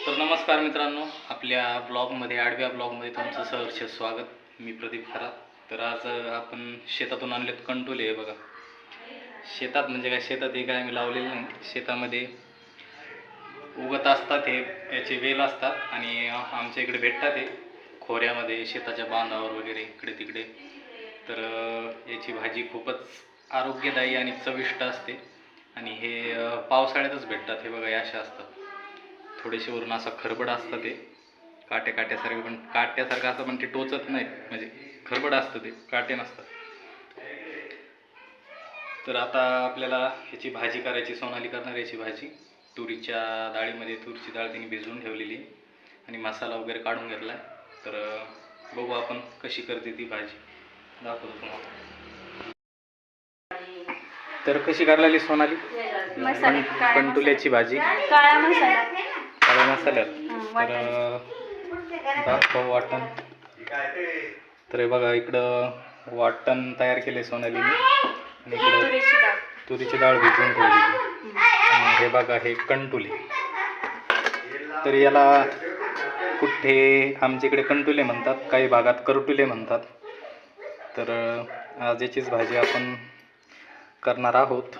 तर नमस्कार मित्रांनो, आपल्या ब्लॉगमध्ये आडव्या ब्लॉगमध्ये तुमचं सहर्ष स्वागत. मी प्रदीप खरा. तर आज आपण शेतातून आणलेत कंटोले. बघा, शेतात म्हणजे काय, शेतात हे काय मी लावलेलं नाही, शेतामध्ये उगत असतात. हे याचे वेल असतात आणि आमच्या इकडे भेटतात हे खोऱ्यामध्ये, शेताच्या बांधावर वगैरे इकडे तिकडे. तर याची भाजी खूपच आरोग्यदायी आणि चविष्ट असते आणि हे पावसाळ्यातच भेटतात. हे बघा, हे असे असतात, थोडेसे वरून असं खरबड असतं, ते काट्यासारखं, पण काट्यासारखं असतं पण ते टोचत नाही, म्हणजे खरबड असतं, ते काटे नसतात. तर आता आपल्याला ह्याची भाजी करायची, सोनाली करणार याची भाजी. तुरीच्या डाळीमध्ये तुरीची डाळ तिने भिजवून ठेवलेली आणि मसाला वगैरे काढून घेतला आहे. तर बघू आपण कशी करते ती भाजी, दाखवतो तुम्हाला. तर कशी करायला सोनाली कंटुल्याची भाजी काळा मसाला, काळ्या मसाल्यात? तर दाखव वाटण. तर हे बघा, इकडं वाटण तयार केले सोनालीने आणि इकडं तुरीची डाळ भिजवून ठेवलेली. हे बघा, हे कंटुले. तर याला कुठे आमच्या इकडे कंटुले म्हणतात, काही भागात करटुले म्हणतात. तर आज याचीच भाजी आपण करणार आहोत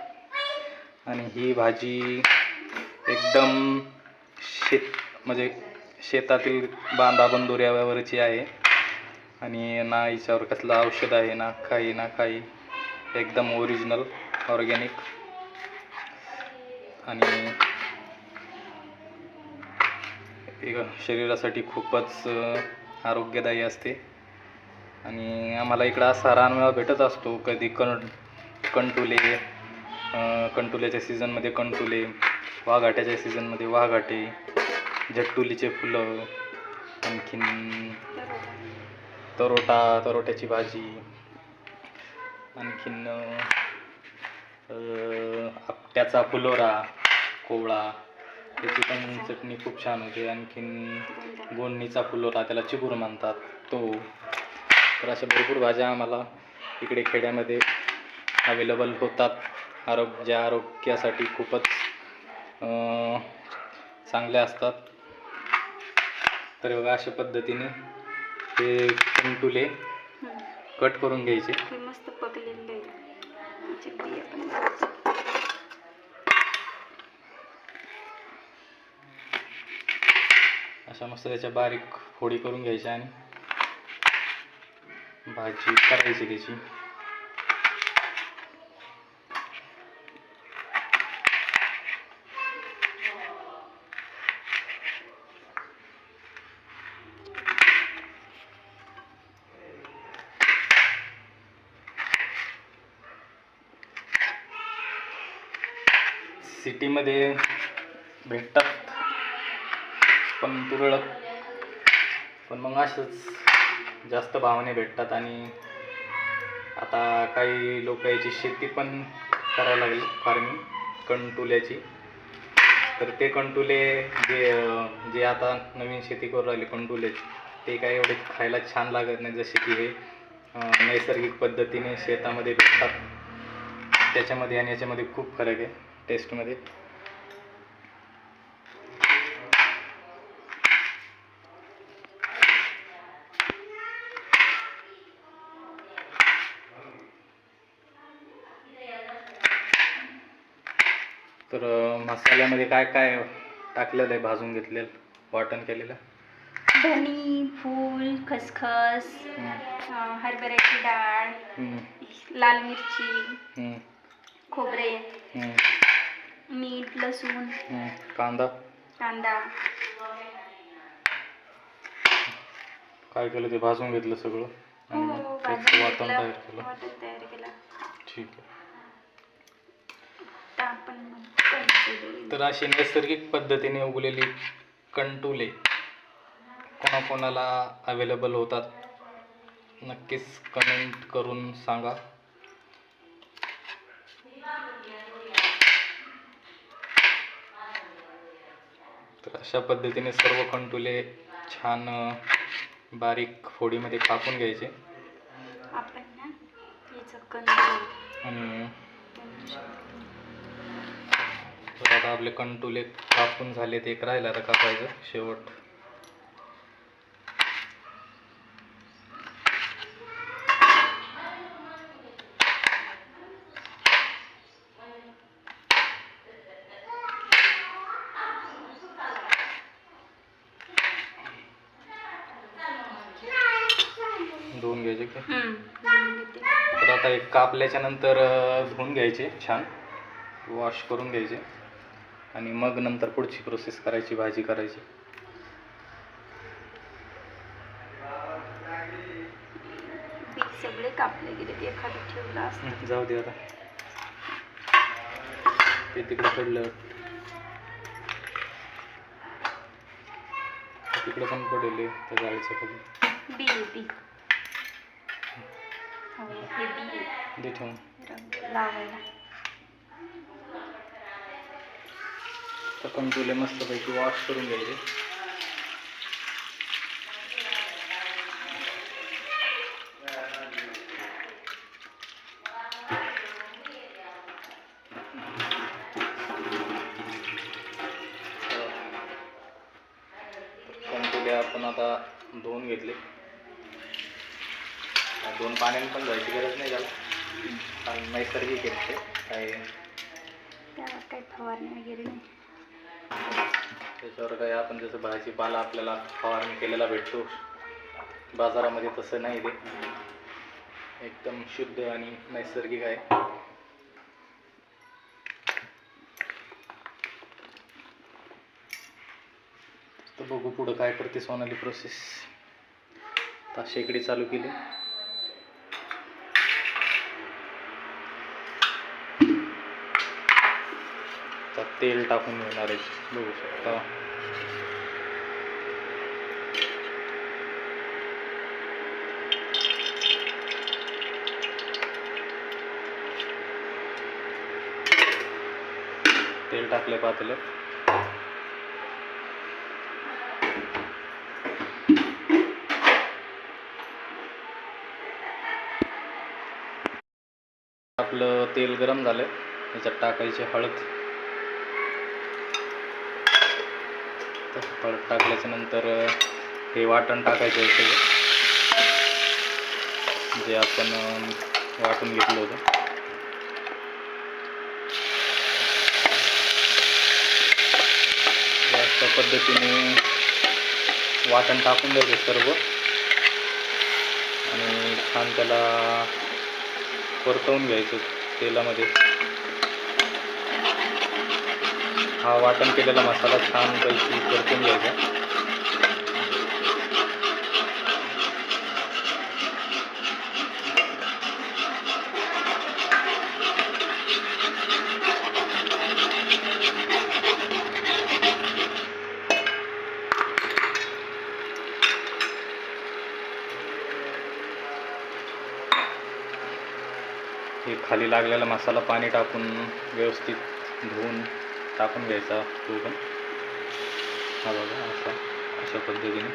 आणि ही भाजी एकदम म्हणजे शेतातील बांधाबंदोऱ्यावरची आहे आणि ना हिच्यावर कसलं औषध आहे, ना काही, एकदम ओरिजिनल ऑर्गॅनिक आणि शरीरासाठी खूपच आरोग्यदायी असते. आणि आम्हाला इकडं असा रानमेळा भेटत असतो, कधी कंटुल्याच्या सीझनमध्ये कंटुले, वाघाट्याच्या सीझनमध्ये वाघाटे, झट्टुलीचे फुलं, आणखीन तरोट्याची भाजी, आणखीन आपट्याचा फुलोरा, कोवळा, त्याची पण चटणी खूप छान होते. आणखीन गोंडणीचा फुलोरा, त्याला चिगूर म्हणतात, तो. तर अशा भरपूर भाज्या आम्हाला इकडे खेड्यामध्ये अवेलेबल होतात, ज्या आरोग्यासाठी खूपच चांगल्या असतात. तर बघा, अशा पद्धतीने हे कंटुले कट करून घ्यायचे. मस्त पकलेले. अशा मस्त त्याच्या बारीक फोडी करून घ्यायच्या आणि भाजी करायची त्याची. सिटीमध्ये भेटतात पण तुरळक, पण मग असंच जास्त भावाने भेटतात. आणि आता काही लोक याची शेती पण करायला लागली, फार्मिंग कंटुल्याची. तर ते कंटुले जे आता नवीन शेती करू राहिली कंटुल्याची, ते काय एवढे खायला छान लागत नाही, जसे की हे नैसर्गिक पद्धतीने शेतामध्ये भेटतात. त्याच्यामध्ये आणि याच्यामध्ये खूप फरक आहे टेस्टमध्ये. तर मसाल्यामध्ये काय काय टाकलेलं आहे, भाजून घेतलेलं, वाटण केलेलं? धनी, फूल, खसखस, हरभऱ्याची डाळ, लाल मिरची, खोबरे, मीठ, लसूण, कांदा. काय केलं, ते भाजून घेतलं सगळं आणि मग त्याचं वाटण तयार केलं. ठीक आहे. तर अशी नैसर्गिक पद्धतीने उगलेली कंटुले कोणाकोणाला अवेलेबल होतात, नक्कीच कमेंट करून सांगा. तर अशा पद्धतीने सर्व कंटुले छान बारीक फोडीमध्ये कापून घ्यायचे आणि तर आता आपले कंटुले कापून झालेत, एक राहिला आता कापायचं शेवट. धुवून घ्यायचे का? तर आता एक कापल्याच्या नंतर धुवून घ्यायचे, छान वॉश करून घ्यायचे आणि मग नंतर पुढची प्रोसेस करायची, भाजी करायची. सगळे कापले गेले, ते एखादं ठेवलं असतं. जाऊ दे आता, ते तिकडे पडलं, तिकडे पण पडले त्या जाळीच्या खाली. बी हे बी दे ठेवून लावायला. तर कंटुले मस्तपैकी वॉश करून घ्यायचे. कंटुले आपण आता धुवून घेतले. दोन पाण्याने पण धुवायची गरज नाही त्याला, कारण नैसर्गिक आहेत ते, काही फवारणी वगैरे नाही. त्याच्यावर काही आपण जसं भाजीपाला आपल्याला फवारणी केलेला भेटतो बाजारामध्ये, तसं नाही, ते एकदम शुद्ध आणि नैसर्गिक आहे. तर बघू पुढं काय करते सोनाली प्रोसेस. आता शेगडी चालू केली. तेल टाकून घेणार आहे, बघू शकता. तेल टाकले पातेल्यात. आपलं तेल गरम झालं, त्याच्यात टाकायची हळद. हळद टाकल्याच्या नंतर हे वाटण टाकायचं आहे, जे आपण वाटून घेतलं होतं. अशा पद्धतीने वाटण टाकून द्यायचं सर्व आणि छान त्याला परतवून घ्यायचं तेलामध्ये. हा वाटण केलेला मसाला छानपैकी परतून घ्यायचा. हे खाली लागलेला मसाला पाणी टाकून व्यवस्थित धुवून टाकून घ्यायचा तो पण. हा बघा अशा पद्धतीने.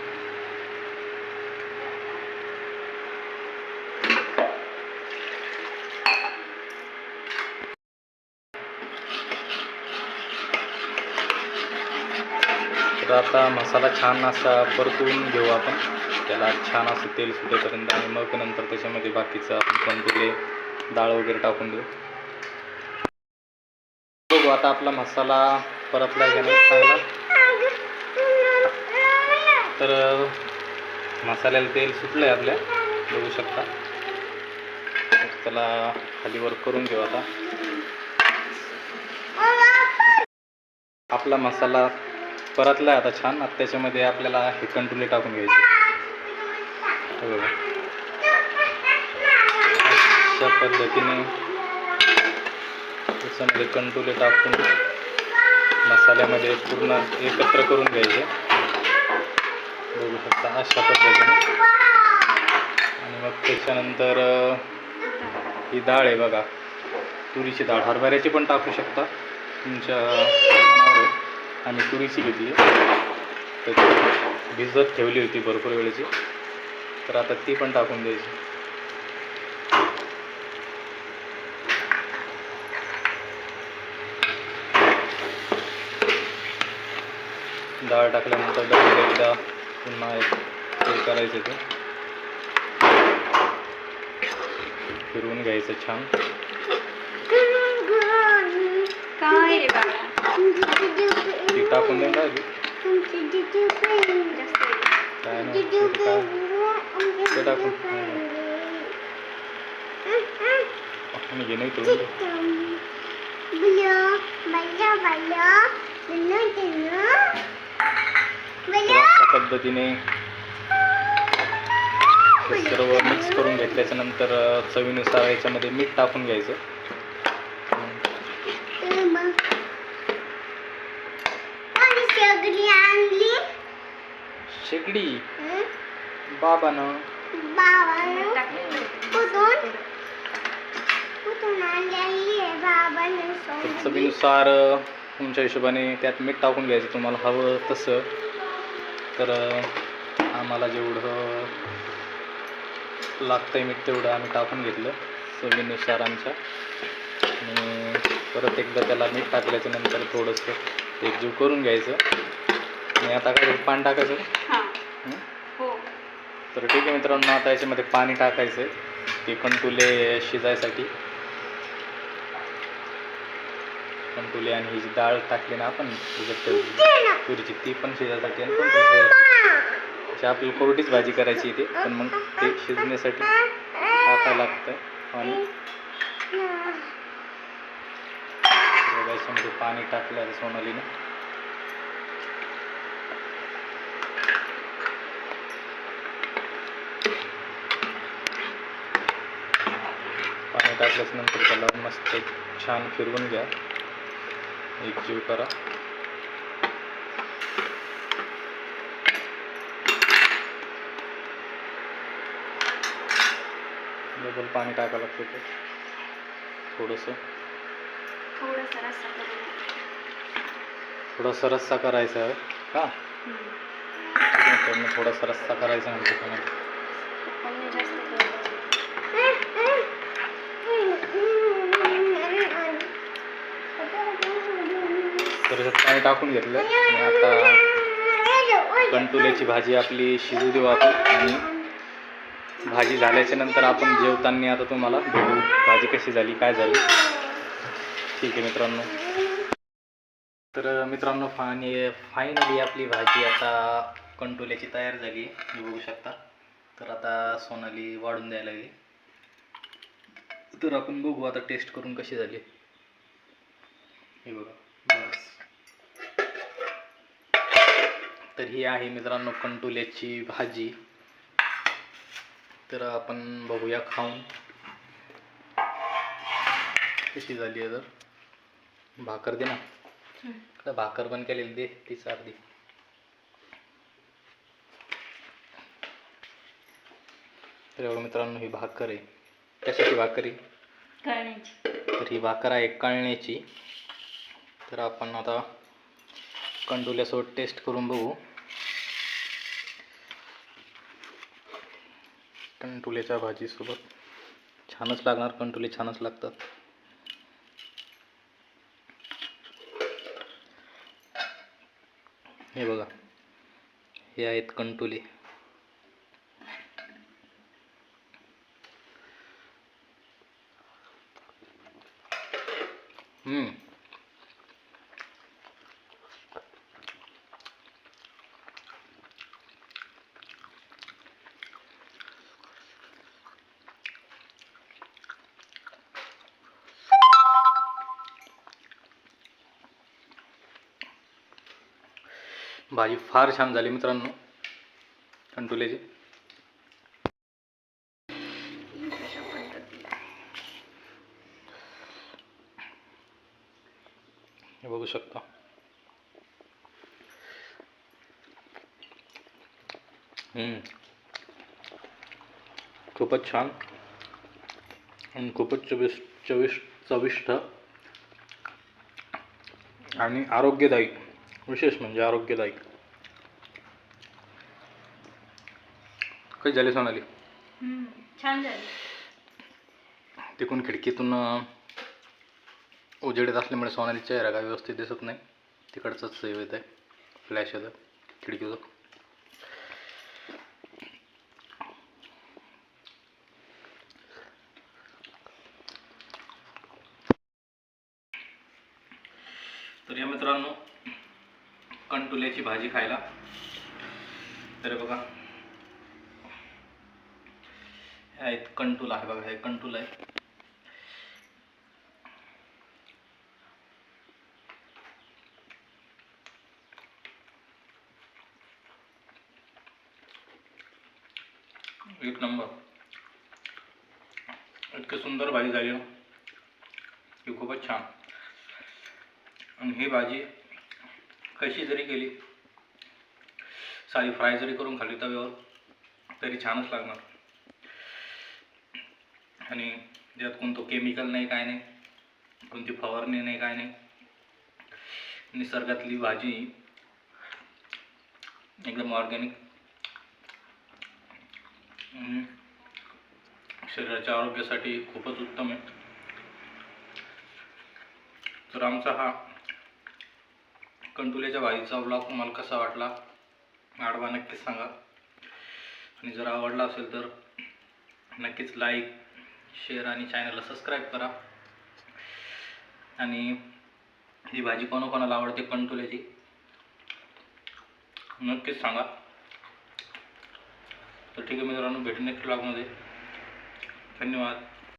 तर आता मसाला छान असा परतून घेऊ आपण, त्याला छान असं तेल सुटेपर्यंत, आणि मग नंतर त्याच्यामध्ये बाकीचं आपण कंटुले डाळ वगैरे टाकून देऊ. बघू आता आपला मसाला परतला आहे का नाही चांगला. तर मसाल्याला तेल सुटलं आहे आपल्या, बघू शकता. त्याला खालीवर करून घेऊ. आता आपला मसाला परतला आहे आता छान. आता त्याच्यामध्ये आपल्याला हे कंटुले टाकून घ्यायचे. बघा अशा पद्धतीने त्याच्यामध्ये कंटुले टाकून मसाल्यामध्ये पूर्ण एकत्र करून घ्यायचे. बघू शकता अशा पद्धतीने. आणि मग त्याच्यानंतर ही डाळ आहे बघा, तुरीची डाळ. हरभऱ्याची पण टाकू शकता तुमच्या मनावर. आणि तुरीची घेतली, तर भिजत ठेवली होती भरपूर वेळेची, तर आता ती पण टाकून द्यायची. डाळ टाकल्यानंतर डबल एकदा पुन्हा एक हे करायचं ते फिरवून घ्यायचं छान. काय रे बाळा ती टाकून देऊन राहिली जास्त आहे. काय नाही ते टाकून घे नाही ठेवून दे. तर अशा पद्धतीने हे सर्व मिक्स करून घेतल्याच्या नंतर चवीनुसार याच्यामध्ये मीठ टाकून घ्यायचं. शेगडी बाबानं तर चवीनुसार तुमच्या हिशोबाने त्यात मीठ टाकून घ्यायचं तुम्हाला हवं तसं. तर आम्हाला जेवढं लागतंय मीठ तेवढं आम्ही टाकून घेतलं चवीनुसार आमच्या. आणि परत एकदा त्याला मीठ टाकल्याच्या नंतर थोडंसं एकजीव करून घ्यायचं. आणि आता काय पाणी टाकायचं. हो तर ठीक आहे मित्रांनो, आता याच्यामध्ये पाणी टाकायचं ते कंटुले शिजायसाठी. कंटुले आणि ही जी डाळ टाकली ना आपण त्याच्यात तुरीची ती पण शिजायसाठी आणि कंटुले आपल्याला कोरडीच भाजी करायची इथे, पण मग ते शिजण्यासाठी टाकायला लागतं. आणि याच्यामध्ये पाणी टाकलं सोनालीने. पाणी टाकल्याच्या नंतर त्याला मस्त छान फिरवून घ्या, एकजीव करा. डबल पाणी टाकावं लागतं ते थोडंसं रस्सा करायचा आहे का. थोडासा रस्सा करायचा म्हणजे तर पाणी टाकून घेतलं. आणि आता कंटुल्याची भाजी आपली शिजू देऊ आपण. आणि भाजी झाल्याच्या नंतर आपण जेवताना आता तुम्हाला बघू भाजी कशी झाली काय झाली. ठीक आहे मित्रांनो. तर मित्रांनो फायनली आपली भाजी आता कंटुल्याची तयार झाली हे बघू शकता. तर आता सोनाली वाढून द्यायला लागली. तर आपण बघू आता टेस्ट करून कशी झाली हे बघा. बस. तर ही आहे मित्रांनो कंटुल्याची भाजी. तर आपण बघूया खाऊन कशी झाली आहे. तर भाकर दे ना, तर भाकर पण केलेली दे तीच अर्धी. तर एवढं मित्रांनो ही भाकर आहे. कशाची भाकर आहे तर ही भाकर आहे कळण्याची. तर आपण आता कंटुल्यासोबत टेस्ट करून बघू. कंटुल्याच्या भाजीसोबत छानच लागणार. कंटुले छानच लागतात. हे बघा हे आहेत कंटुले. भाजी फार छान झाली मित्रांनो कंटुल्याची. हे बघू शकता. खूपच छान आणि खूपच चविष्ट आणि आरोग्यदायी. विशेष म्हणजे आरोग्यदायी. कशी झाली सोनाली? छान झाली. तिकडून खिडकीतून उजेडत असल्यामुळे सोनाली चेहरा काय व्यवस्थित दिसत नाही. तिकडचंच येत आहे. फ्लॅश येतं खिडकीचं. तर या मित्रांनो कंटुल्याची भाजी खायला. तर बघा हा एक कंटूल आहे बघा, हे कंटूल आहे. एक नंबर, इतकी सुंदर भाजी झाली ना की खूपच छान. आणि ही भाजी कशी जरी केली, साधी फ्राय जरी करून खाल्ली तव्यावर तरी छानच लागणार. आणि त्यात कोणतं केमिकल नाही, काय नाही, कोणती फवारणी नाही, काय नाही. निसर्गातली भाजी एकदम ऑर्गॅनिक, शरीराच्या आरोग्यासाठी खूपच उत्तम आहे. तर आमचा हा कंटुल्याच्या भाजीचा व्लॉग तुम्हाला कसा वाटला आडवा नक्कीच सांगा. आणि जर आवडला असेल तर नक्कीच लाईक, शेअर आणि चॅनलला सबस्क्राईब करा. आणि ही भाजी कोणाकोणाला आवडते कंटुल्याची नक्कीच सांगा. तर ठीक आहे मित्रांनो, भेटू नेक्स्ट व्लॉगमध्ये. धन्यवाद.